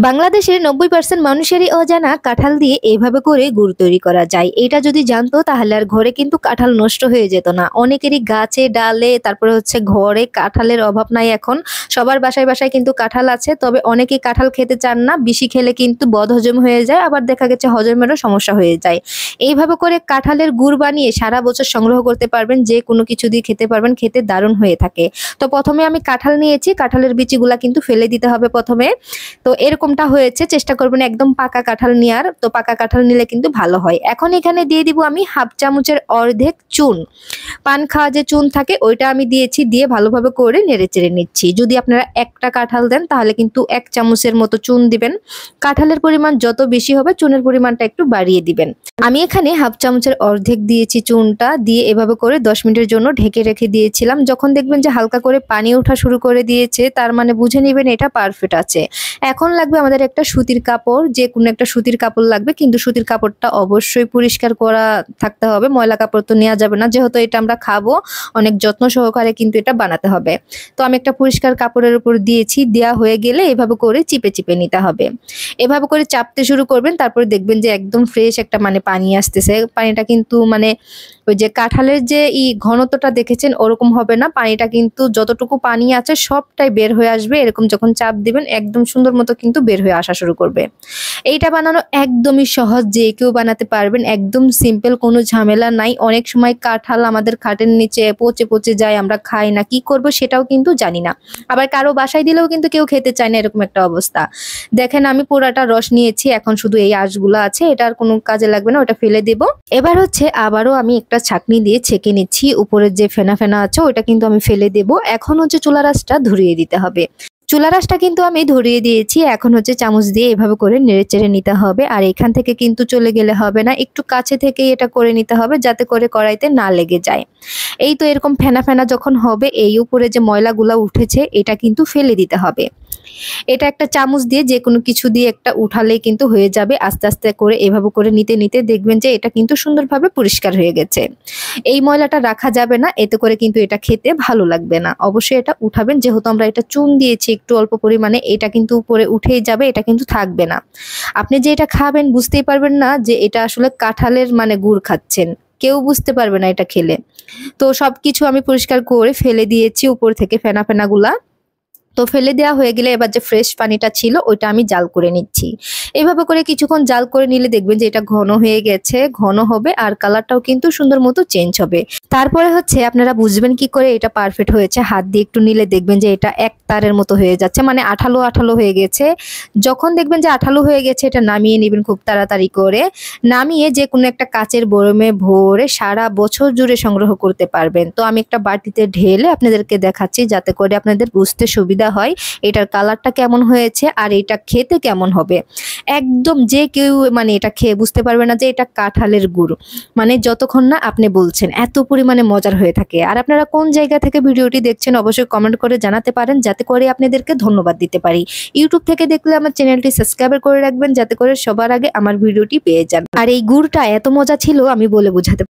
বাংলাদেশের 90% মানুষেরই অজানা কাঁঠাল দিয়ে এইভাবে করে গুড় তৈরি করা যায়। এটা যদি জানতো তাহলে আর ঘরে কিন্তু কাঁঠাল নষ্ট হয়ে যেত না। অনেকেরই গাছে ডালে তারপরে হচ্ছে ঘরে কাঁঠালের অভাব নাই এখন। সবার বাসায় বাসায় কিন্তু কাঁঠাল আছে। তবে অনেকেই কাঁঠাল খেতে চান না। বেশি খেলে কিন্তু বদহজম হয়ে যায়, আবার দেখা গেছে হজমেরও সমস্যা হয়ে যায়। এইভাবে করে কাঁঠালের গুড় বানিয়ে সারা বছর সংগ্রহ করতে পারবেন, যে কোনো কিছু দিয়ে খেতে পারবেন, খেতে দারুণ হয়ে থাকে। তো প্রথমে আমি কাঁঠাল নিয়েছি, কাঁঠালের বিচিগুলা কিন্তু ফেলে দিতে হবে প্রথমে। তো এরকমটা হয়েছে, চেষ্টা করবেন একদম পাকা কাঁঠাল নেওয়ার। তো পাকা কাঁঠাল নিলে কিন্তু ভালো হয়। এখন এখানে দিয়ে দিব আমি হাফ চামচের অর্ধেক চুন। পান খাওয়া যে চুন থাকে ওইটা আমি দিয়েছি, দিয়ে ভালোভাবে করে নেড়েচেড়ে নিচ্ছি। যদি আপনারা একটা কাঁঠাল দেন তাহলে কিন্তু 1 চামচের মতো চুন দিবেন। কাঁঠালের পরিমাণ যত বেশি হবে চুনের পরিমাণটা একটু বাড়িয়ে দিবেন। আমি এখানে হাফ চামচের অর্ধেক দিয়েছি চুনটা, দিয়ে এভাবে করে 10 মিনিটের জন্য ঢেকে রেখে দিয়েছিলাম। যখন দেখবেন যে হালকা করে পানি ওঠা শুরু করে দিয়েছে, তার মানে বুঝে নেবেন এটা পারফেক্ট আছে। এখন লাগবে আমাদের একটা সুতির কাপড়, যে কোনো একটা সুতির কাপড় লাগবে, কিন্তু সুতির কাপড়টা অবশ্যই পরিষ্কার করা থাকতে হবে। ময়লা কাপড় তো নেওয়া যাবে না, যেহেতু এটা আমরা খাবো। অনেক যত্ন সহকারে কিন্তু এটা বানাতে হবে। তো আমি একটা পরিষ্কার কাপড়ের উপর দিয়েছি, দেওয়া হয়ে গেলে এভাবে করে চিপে চিপে নিতে হবে। এভাবে করে চাপতে শুরু করবেন, তারপরে দেখবেন যে একদম ফ্রেশ একটা মানে পানি আসতেছে। পানিটা কিন্তু মানে ওই যে কাঁঠালের যে ঘনত্বটা দেখেছেন ওরকম হবে না, পানিটা কিন্তু যতটুকু পানি আছে সবটাই বের হয়ে আসবে। এরকম যখন চাপ দিবেন একদম সুন্দর মতো কিন্তু বের হয়ে আসা শুরু করবে। এইটা বানানো একদমই সহজ, যে কেউ বানাতে পারবেন, একদম সিম্পল, কোনো ঝামেলা নাই। অনেক সময় কাঁঠাল আমাদের খাটের নিচে পচে পচে যায়, আমরা খাই না, কি করব সেটাও কিন্তু জানি না। আবার কারো বাসায় দিলেও কিন্তু কেউ খেতে চায় না, এরকম একটা অবস্থা। দেখেন আমি পুরাটা রস নিয়েছি, এখন শুধু এই আঁশগুলো আছে, এটা আর কোনো কাজে লাগবে না, ওটা ফেলে দেব। এবার হচ্ছে আবারও আমি একটা ছাঁকনি দিয়ে ছেঁকে নিচ্ছি, উপরের যে ফেনা ফেনা আছে ওটা কিন্তু আমি ফেলে দেব। এখন হচ্ছে চুলার আঁচটা ধরিয়ে দিতে হবে। চুলার আঁচটা কিন্তু আমি ধরিয়ে দিয়েছি। এখন হচ্ছে চামচ দিয়ে এভাবে করে নেড়েচেড়ে নিতে হবে। আর এখান থেকে কিন্তু চলে গেলে হবে না, একটু কাছে থেকেই এটা করে নিতে হবে, যাতে করে কড়াইতে না লেগে যায়। এই তো এরকম ফেনা ফেনা যখন হবে, এই উপরে যে ময়লাগুলো উঠেছে এটা কিন্তু ফেলে দিতে হবে। এটা একটা চামচ দিয়ে যে কোনো কিছু দিয়ে একটা উঠালেই কিন্তু হয়ে যাবে। আস্তে আস্তে করে এভাবে করে নিতে নিতে দেখবেন যে এটা কিন্তু সুন্দরভাবে পরিষ্কার হয়ে গেছে। এই ময়লাটা রাখা যাবে না, এতে করে কিন্তু এটা খেতে ভালো লাগবে না। অবশ্যই এটা উঠাবেন, যেহেতু আমরা এটা চুন দিয়েছি একটু অল্প পরিমাণে, এটা কিন্তু উপরে উঠেই যাবে, এটা কিন্তু থাকবে না। আপনি যে এটা খাবেন বুঝতেই পারবেন না যে এটা আসলে কাঁঠালের মানে গুড় খাচ্ছেন, কেউ বুঝতে পারবে না এটা খেলে। তো সবকিছু আমি পরিষ্কার করে ফেলে দিয়েছি উপর থেকে ফেনা ফেনাগুলা। তো ফেলে দেওয়া হয়ে গেলে এবার যে ফ্রেশ পানিটা ছিল ওইটা আমি জাল করে নিচ্ছি। এভাবে করে কিছুক্ষণ জাল করে নিলে দেখবেন যে এটা ঘন হয়ে গেছে, ঘন হবে আর কালারটাও কিন্তু সুন্দর মতো চেঞ্জ হবে। তারপরে হচ্ছে আপনারা বুঝবেন কি করে এটা পারফেক্ট হয়েছে, হাত দিয়ে একটু নিলে দেখবেন যে এটা এক তারের মতো হয়ে যাচ্ছে, মানে আঠালো আঠালো হয়ে গেছে। যখন দেখবেন যে আঠালো হয়ে গেছে এটা নামিয়ে নেবেন খুব তাড়াতাড়ি করে। নামিয়ে যে কোনো একটা কাচের বয়মে ভরে সারা বছর জুড়ে সংগ্রহ করতে পারবেন। তো আমি একটা বাটিতে ঢেলে আপনাদেরকে দেখাচ্ছি, যাতে করে আপনাদের বুঝতে সুবিধা হয় এটার কালারটা কেমন হয়েছে আর এটা খেতে কেমন হবে। একদম যে কেউ মানে এটা খেয়ে বুঝতে পারবে না যে এটা কাঁঠালের গুড়, মানে যতক্ষণ না আপনি বলছেন, এত পরিমাণে মজার হয়ে থাকে। আর আপনারা কোন জায়গা থেকে ভিডিওটি দেখছেন অবশ্যই কমেন্ট করে জানাতে পারেন, যাতে করে আপনাদেরকে ধন্যবাদ দিতে পারি। ইউটিউব থেকে দেখলে আমার চ্যানেলটি সাবস্ক্রাইব করে রাখবেন, যাতে করে সবার আগে আমার ভিডিওটি পেয়ে যান। আর এই গুড়টা এত মজা ছিল আমি বলে বোঝাতে